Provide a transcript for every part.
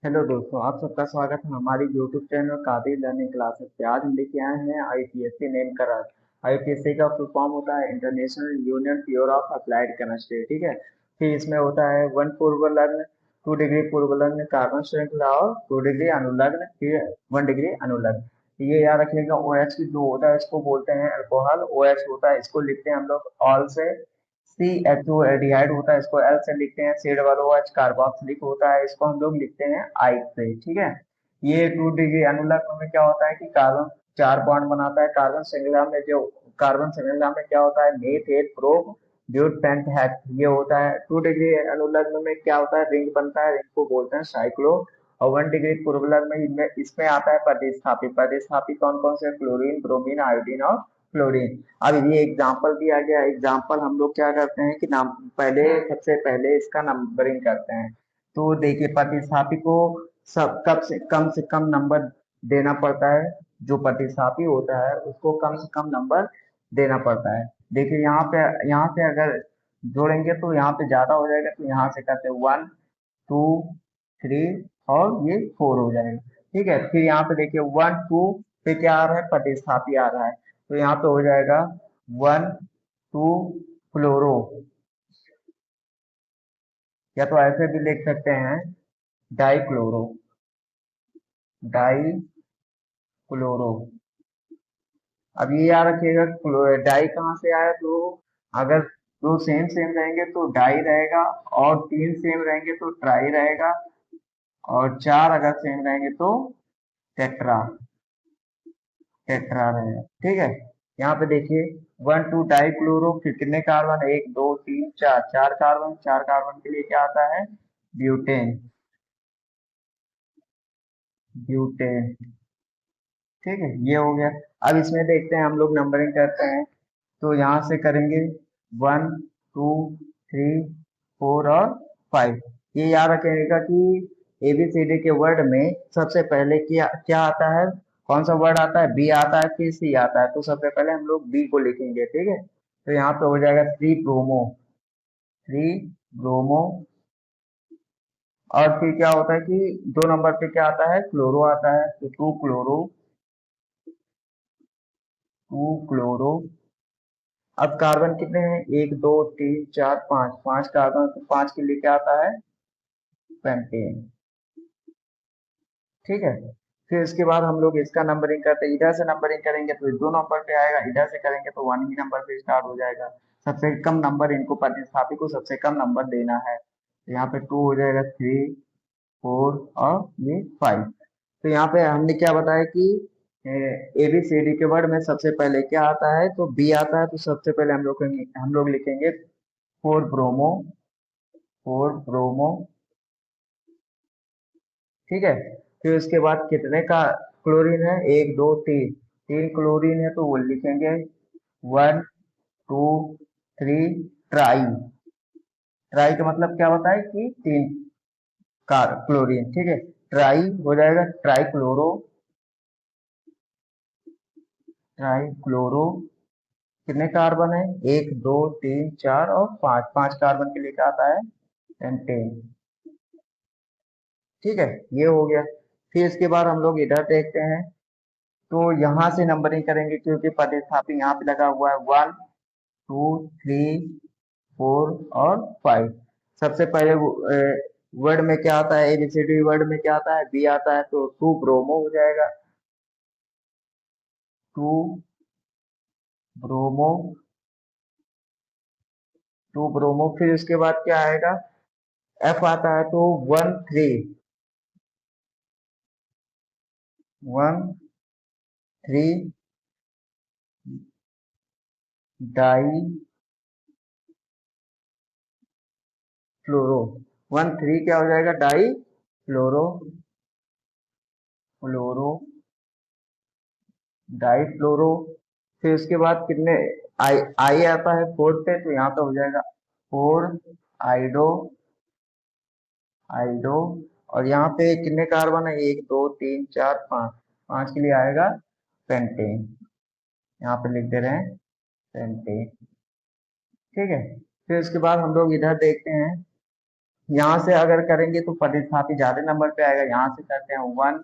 Hello दोस्तों, आप सबका स्वागत है हमारी YouTube channel Qadir learning classes पे। आज हम लेके आए हैं आईपीएससी नेम करार। आईपीएससी का फुल फॉर्म होता है International Union Bureau of Applied Chemistry. ठीक है। फिर इसमें होता है 1 पूर्व लग्न, 2 डिग्री पूर्व लग्न कार्बन श्रृंखला और 2 डिग्री अनुलग्न, फिर 1 डिग्री अनुलग्न। ये याद रखिएगा। ओ एच की जो होता है इसको बोलते हैं अल्कोहल। ओ एच होता है, इसको लिखते हैं हम लोग ऑल से। सी एच ओ एल्डिहाइड होता है, इसको एल से लिखते हैं। C double O H carboxylic होता है, इसको हम लोग लिखते हैं आई से। ठीक है। ये 2 डिग्री अनुलग्न में क्या होता है कि कार्बन 4 बॉन्ड बनाता है। कार्बन श्रृंखला में क्या होता है, मेथ एथ प्रोप ब्यूट पेंटहेक्स ये होता है। 2 डिग्री अनुलग्न में क्या होता है, रिंग बनता है, रिंग को बोलते हैं साइक्लो। और 1 डिग्री पूर्व लग्न में इसमें आता है प्रतिस्थापी। प्रतिस्थापी कौन कौन से, क्लोरीन, ब्रोमीन, आयोडीन और फ्लोरीन। अब ये एग्जाम्पल दिया गया। एग्जाम्पल हम लोग क्या करते हैं कि नाम पहले, सबसे पहले इसका नंबरिंग करते हैं। तो देखिए, प्रतिस्थापी को सब कब से कम नंबर देना पड़ता है। जो प्रतिस्थापी होता है उसको कम से कम नंबर देना पड़ता है। देखिए यहाँ से अगर जोड़ेंगे तो यहाँ पे ज्यादा हो जाएगा, तो यहाँ से करते हैं 1 2 3 और ये 4 हो जाएगा। ठीक है। फिर यहाँ पे देखिए 1 2 पे क्या आ रहा है, प्रतिस्थापी आ रहा है। तो यहाँ पे हो जाएगा 1 2 फ्लोरो, या तो ऐसे भी लिख सकते हैं डाइक्लोरो। डाइक्लोरो। अब ये याद रखिएगा, डाई कहाँ से आया। तो अगर दो सेम सेम रहेंगे तो डाई रहेगा, और 3 सेम रहेंगे तो ट्राई रहेगा, और 4 अगर सेम रहेंगे तो टेट्रा टेट्रा रहेगा। ठीक है। यहाँ पे देखिए 1 2 डाइक्लोरो, फिर कितने कार्बन, 1 2 3 4, 4 कार्बन। 4 कार्बन के लिए क्या आता है, ब्यूटेन। ब्यूटेन। ठीक है, ये हो गया। अब इसमें देखते हैं हम लोग नंबरिंग करते हैं। तो यहाँ से करेंगे 1 2 3 4 और 5। ये याद रखिएगा कि एबीसीडी के वर्ड में सबसे पहले क्या क्या आता है, कौन सा वर्ड आता है, बी आता है, फिर सी आता है। तो सबसे पहले हम लोग बी को लिखेंगे। ठीक है। तो यहाँ पे हो जाएगा 3 ब्रोमो। 3 ब्रोमो। और फिर क्या होता है कि 2 नंबर पे क्या आता है, क्लोरो आता है। तो 2 क्लोरो। 2 क्लोरो। अब कार्बन कितने हैं, 1 2 3 4 5। 5 कार्बन, तो 5 के लिए क्या आता है, पेंटेन। ठीक है। फिर इसके बाद हम लोग इसका नंबरिंग करते हैं। इधर से नंबरिंग करेंगे तो 2 नंबर पे आएगा, इधर से करेंगे तो 1 ही नंबर पे स्टार्ट हो जाएगा। सबसे कम नंबर इनको, प्रतिस्थापी को सबसे कम नंबर देना है। तो यहाँ पे 2 हो जाएगा, 3 4 और ये 5। तो यहाँ पे हमने क्या बताया कि एबीसीडी के वर्ड में सबसे पहले क्या आता है, तो बी आता है। तो सबसे पहले हम लोग लिखेंगे 4 ब्रोमो। 4 ब्रोमो। ठीक है। फिर उसके बाद कितने का क्लोरीन है, 1 2 3। 3 क्लोरीन है, तो वो लिखेंगे 1 2 3 ट्राई। ट्राई का मतलब क्या होता है कि 3 क्लोरीन। ठीक है। ट्राई हो जाएगा, ट्राई क्लोरो। Try chloro. कितने कार्बन है, 1 2 3 4 और 5। 5 कार्बन के लिए क्या आता है, पेंटेन। ठीक है, ये हो गया। फिर इसके बाद हम लोग इधर देखते हैं। तो यहाँ से नंबरिंग करेंगे, क्योंकि प्रतिस्थापी यहाँ पे लगा हुआ है। 1 2 3 4 और 5। सबसे पहले वर्ड में क्या आता है, एबीसीडी वर्ड में क्या आता है, बी आता है। तो 2 ब्रोमो हो जाएगा। 2 ब्रोमो। 2 ब्रोमो। फिर उसके बाद क्या आएगा, एफ आता है। तो 1 3 डाई फ्लोरो। 1 3 क्या हो जाएगा, डाई फ्लोरो। फ्लोरो। डाई फ्लोरो। फिर उसके बाद कितने, आई आई आता है 4 पे। तो यहाँ पे हो जाएगा 4 आइडो। आइडो। और यहाँ पे कितने कार्बन है, 1 2 3 4 5। 5 के लिए आएगा पेंटेन। यहाँ पे लिख दे रहे हैं पेंटेन। ठीक है। फिर उसके बाद हम लोग इधर देखते हैं। यहाँ से अगर करेंगे तो प्रतिस्थापी ज्यादा नंबर पे आएगा। यहाँ से करते हैं 1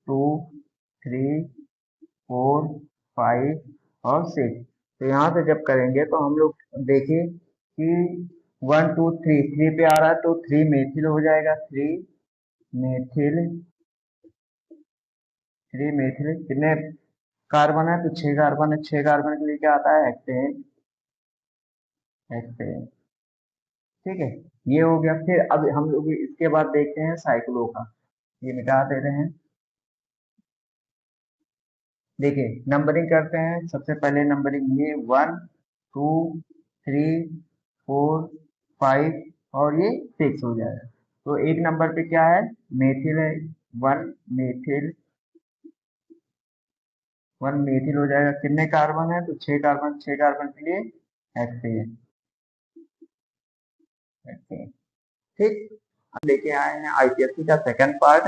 2 3 4 5 और 6। तो यहाँ से जब करेंगे तो हम लोग देखें कि 1 2 3 3 पे आ रहा है तो 3 मेथिल हो जाएगा। मेथिल 3 मेथिल कितने कार्बन है? तो 6 कार्बन है। 6 कार्बन के लिए क्या आता है? हेक्सेन। हेक्सेन, ठीक है। ये हो गया। फिर अब हम लोग इसके बाद देखते हैं साइक्लो का। ये मिटा दे रहे हैं। देखिए नंबरिंग करते हैं। सबसे पहले नंबरिंग ये 1 2 3 4 5 और ये 6 हो जाएगा। तो एक नंबर पे क्या है? मेथिल है। वन मेथिल 1 मेथिल हो जाएगा। कितने कार्बन है? तो 6 कार्बन। 6 कार्बन के लिए हेक्सेन। हेक्सेन, ठीक। अब लेके आए हैं आईपीएससी का सेकंड पार्ट,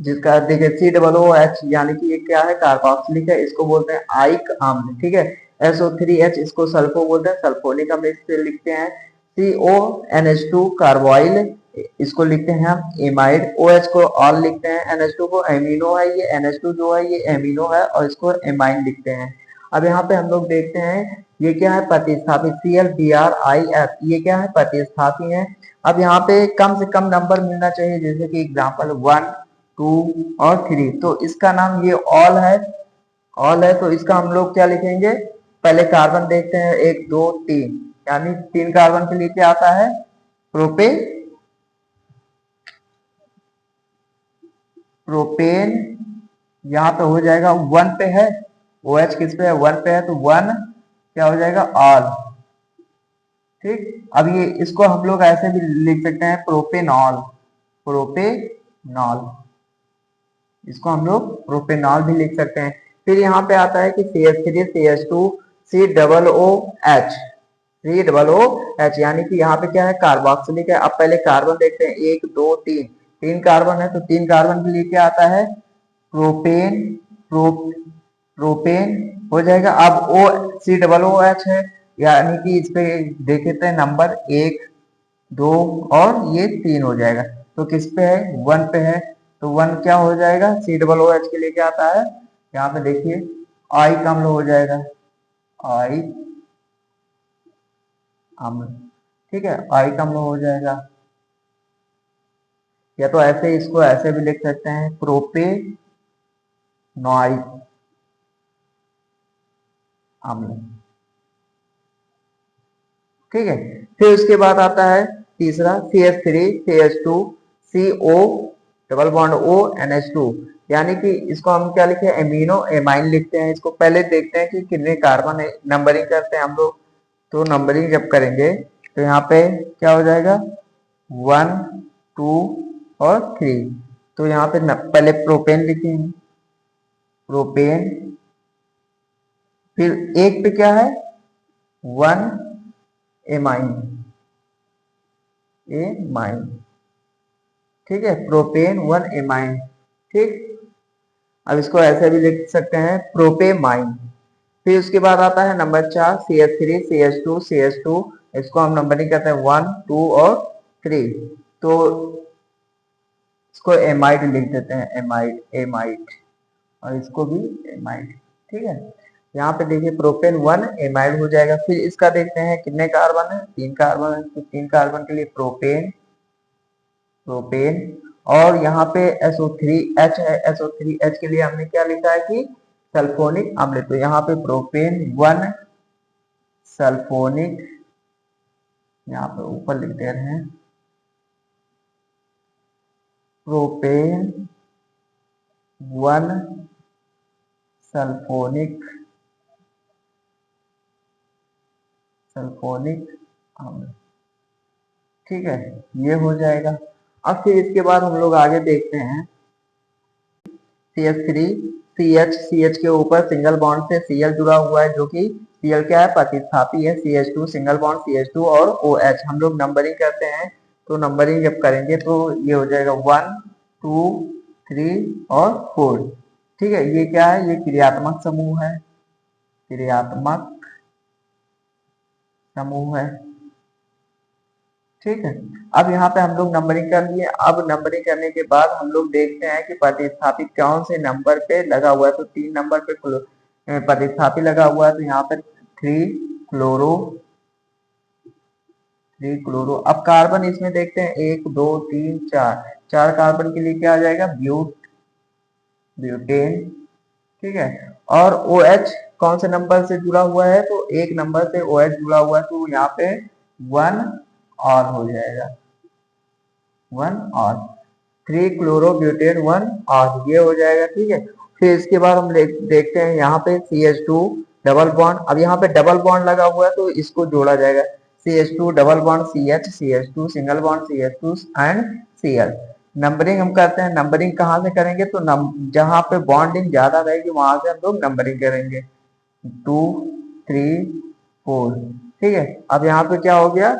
जिसका देखिए COOH यानी कि ये क्या है? कार्बोक्सिलिक है। इसको बोलते हैं आइक अम्ल, ठीक है। SO3H इसको सल्फो बोलते हैं, सल्फोनिक अम्ल इससे लिखते हैं। CONH2 कार्बोइल इसको लिखते हैं हम एमाइड। OH को ऑल लिखते हैं। NH2 को एमिनो है। ये NH2 जो है ये एमिनो है और इसको एमाइन लिखते हैं। अब यहाँ पे हम लोग देखते हैं ये क्या है? प्रतिस्थापी ClBrIF, ये क्या है? प्रतिस्थापी है। अब यहाँ पे कम से कम नंबर मिलना चाहिए, जैसे कि एग्जाम्पल 1 2 और 3। तो इसका नाम ये ऑल है। ऑल है तो इसका हम लोग क्या लिखेंगे? पहले कार्बन देखते हैं, 1 2 3, यानी 3 कार्बन के लिए क्या आता है? प्रोपे प्रोपेन। यहाँ पे हो जाएगा 1 पे है। OH किस पे है? 1 पे है तो 1 क्या हो जाएगा? ऑल, ठीक। अब ये इसको हम लोग ऐसे भी लिख सकते हैं प्रोपेनॉल। प्रोपेनॉल, इसको हम लोग प्रोपेनॉल भी लिख सकते हैं। फिर यहाँ पे आता है कि CH3 CH2 COOH। COOH यानी कि यहाँ पे क्या है? कार्बोक्सिलिक है। अब पहले कार्बन देखते हैं, 1 2 3। 3 कार्बन है तो 3 कार्बन के लिए क्या आता है? प्रोपेन। प्रो प्रोपेन हो जाएगा। अब COOH है, यानी कि इस पे देख लेते हैं नंबर 1 2 और ये 3 हो जाएगा। तो किस पे है? 1 पे है। तो 1 क्या हो जाएगा? COOH के लिए क्या आता है? यहाँ पे देखिए आई अम्ल हो जाएगा। आई अम्ल, ठीक है। आई अम्ल हो जाएगा। या तो ऐसे इसको ऐसे भी लिख सकते हैं प्रोपेनॉइक अम्ल, ठीक है। फिर उसके बाद आता है तीसरा CH3 CH2 CO double bond O NH2, यानी कि इसको हम क्या लिखे? एमिनो एमाइन लिखते हैं। इसको पहले देखते हैं कि कितने कार्बन है। नंबरिंग करते हैं हम लोग। तो नंबरिंग जब करेंगे तो यहाँ पे क्या हो जाएगा? 1 2 और 3। तो यहाँ पे पहले प्रोपेन लिखेंगे। प्रोपेन, फिर एक पे क्या है? 1 एमाइन। एमाइन, ठीक है। प्रोपेन 1 एमाइन, ठीक। अब इसको ऐसे भी लिख सकते हैं प्रोपेमाइन। फिर उसके बाद आता है नंबर 4 CH3 CH2 CH2। इसको हम नंबरिंग करते हैं 1 2 और 3। तो इसको एमाइड लिख देते हैं। एमाइड एमाइड, और इसको भी एमाइड, ठीक है। यहाँ पे देखिए प्रोपेन 1 एमाइड हो जाएगा। फिर इसका देखते हैं कितने कार्बन है? 3 कार्बन है। तो 3 कार्बन के लिए प्रोपेन। प्रोपेन और यहाँ पे SO3H है। SO3H के लिए हमने क्या लिखा है कि सल्फोनिक अम्ल। तो यहाँ पे प्रोपेन 1 सल्फोनिक, यहाँ पे ऊपर लिख दे रहे हैं प्रोपेन 1 सल्फोनिक सल्फोनिक अम्ल, ठीक है। ये हो जाएगा। अब फिर इसके बाद हम लोग आगे देखते हैं CH3 CH के ऊपर सिंगल बॉन्ड से Cl जुड़ा हुआ है, जो कि Cl क्या है? प्रतिस्थापी है। CH2 सिंगल बॉन्ड CH2 और OH। हम लोग नंबरिंग करते हैं। तो नंबरिंग जब करेंगे तो ये हो जाएगा 1 2 3 और 4, ठीक है। ये क्या है? ये क्रियात्मक समूह है। क्रियात्मक समूह है, ठीक है। अब यहाँ पे हम लोग नंबरिंग कर लिए। अब नंबरिंग करने के बाद हम लोग देखते हैं कि प्रतिस्थापित कौन से नंबर पे लगा हुआ है। तो 3 नंबर पे प्रतिस्थापित लगा हुआ है, तो यहाँ पे क्लोरो 3 क्लोरो। अब कार्बन इसमें देखते हैं, 1 2 3 4, 4 कार्बन के लिए क्या आ जाएगा, ब्यूटेन। ठीक है। और ओ एच कौन से नंबर से जुड़ा हुआ है, तो 1 नंबर से ओ एच जुड़ा हुआ है, तो यहाँ पे 1 और हो जाएगा, 1 और 3 क्लोरो ब्यूटेन 1 और ये हो जाएगा। ठीक है। फिर इसके बाद हम देखते हैं यहाँ पे CH2 डबल बॉन्ड। अब यहाँ पे डबल बॉन्ड लगा हुआ है तो इसको जोड़ा जाएगा, CH2 double bond CH, CH2 single bond CH2 and Cl। Numbering हम करते हैं। नंबरिंग कहाँ से करेंगे, तो जहाँ पे बॉन्डिंग ज्यादा रहेगी वहां से हम लोग नंबरिंग करेंगे, 2 3 4। ठीक है। अब यहाँ पे क्या हो गया,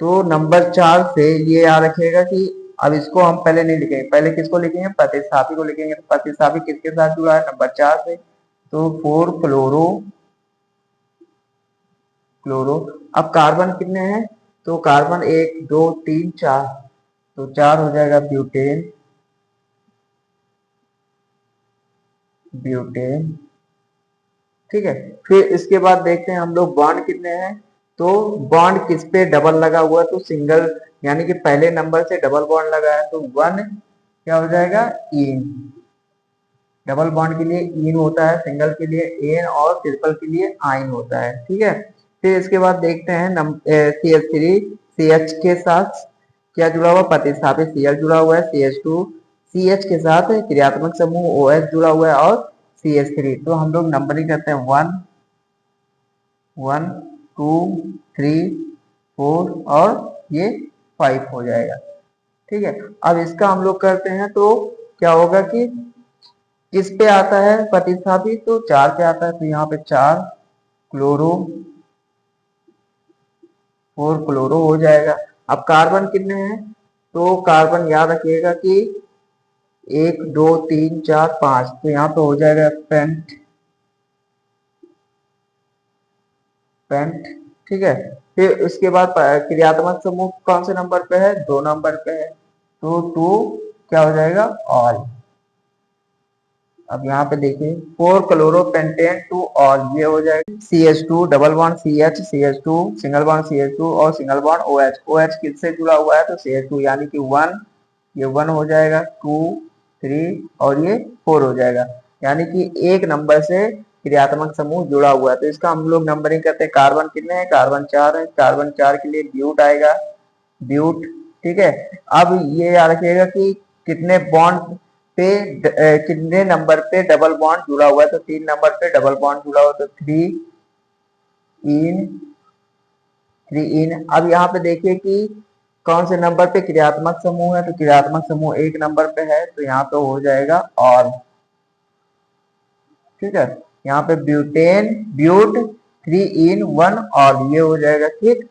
तो नंबर 4 से ये याद रखिएगा कि अब इसको हम पहले नहीं लिखेंगे, पहले किसको लिखेंगे, प्रतिस्थापी को लिखेंगे। तो प्रतिस्थापी किसके साथ जुड़ा है, नंबर 4 से, तो 4 क्लोरो। अब कार्बन कितने हैं, तो कार्बन 1 2 3 4, तो 4 हो जाएगा ब्यूटेन। ठीक है। फिर इसके बाद देखते हैं हम लोग बॉन्ड कितने हैं, तो बॉन्ड किस पे डबल लगा हुआ है, तो सिंगल, यानी कि पहले नंबर से डबल बॉन्ड लगा है, तो 1 क्या हो जाएगा, इन। डबल बॉन्ड के लिए इन होता है, सिंगल के लिए एन और ट्रिपल के लिए आइन होता है। ठीक है। फिर इसके बाद देखते हैं CH3, CH के साथ क्या जुड़ा हुआ, प्रतिस्थापित Cl जुड़ा हुआ है, CH2 CH के साथ क्रियात्मक समूह OH जुड़ा हुआ है और CH3। तो हम लोग नंबरिंग करते हैं, 1 1 2 3 4 और ये 5 हो जाएगा। ठीक है। अब इसका हम लोग करते हैं तो क्या होगा कि किस पे आता है प्रतिस्थापित, तो 4 पे आता है, तो यहाँ पे 4 क्लोरो 4 क्लोरो हो जाएगा। अब कार्बन कितने हैं, तो कार्बन याद रखिएगा कि 1 2 3 4 5, तो यहाँ पे हो जाएगा पेंट। ठीक है। फिर उसके बाद क्रियात्मक समूह कौन से नंबर पे है, 2 नंबर पे है, तो 2 क्या हो जाएगा, ऑल। अब यहाँ पे देखिए 4 क्लोरोपेंटेन 2 ऑल, ये हो जाएगा CH2 double bond CH, CH2 single bond CH2 और सिंगल बॉन्ड OH। OH किससे जुड़ा हुआ है, तो CH2, यानी कि 1, ये 1 हो जाएगा, 2 3 और ये 4 हो जाएगा, यानी कि 1 नंबर से क्रियात्मक समूह जुड़ा हुआ है। तो इसका हम लोग नंबरिंग करते हैं। कार्बन कितने हैं, कार्बन 4 है, कार्बन 4 के लिए ब्यूट आएगा, ब्यूट। ठीक है। अब ये याद रखिएगा कि कितने बॉन्ड पे कितने नंबर पे डबल बॉन्ड जुड़ा हुआ है, तो 3 नंबर पे डबल बॉन्ड जुड़ा हुआ है, तो इन 3 इन। अब यहाँ पे देखिए कि कौन से नंबर पे क्रियात्मक समूह है, तो क्रियात्मक समूह 1 नंबर पे है, तो यहाँ पे हो जाएगा और। ठीक है। यहाँ पे ब्यूट 3 इन 1 और ये हो जाएगा। ठीक।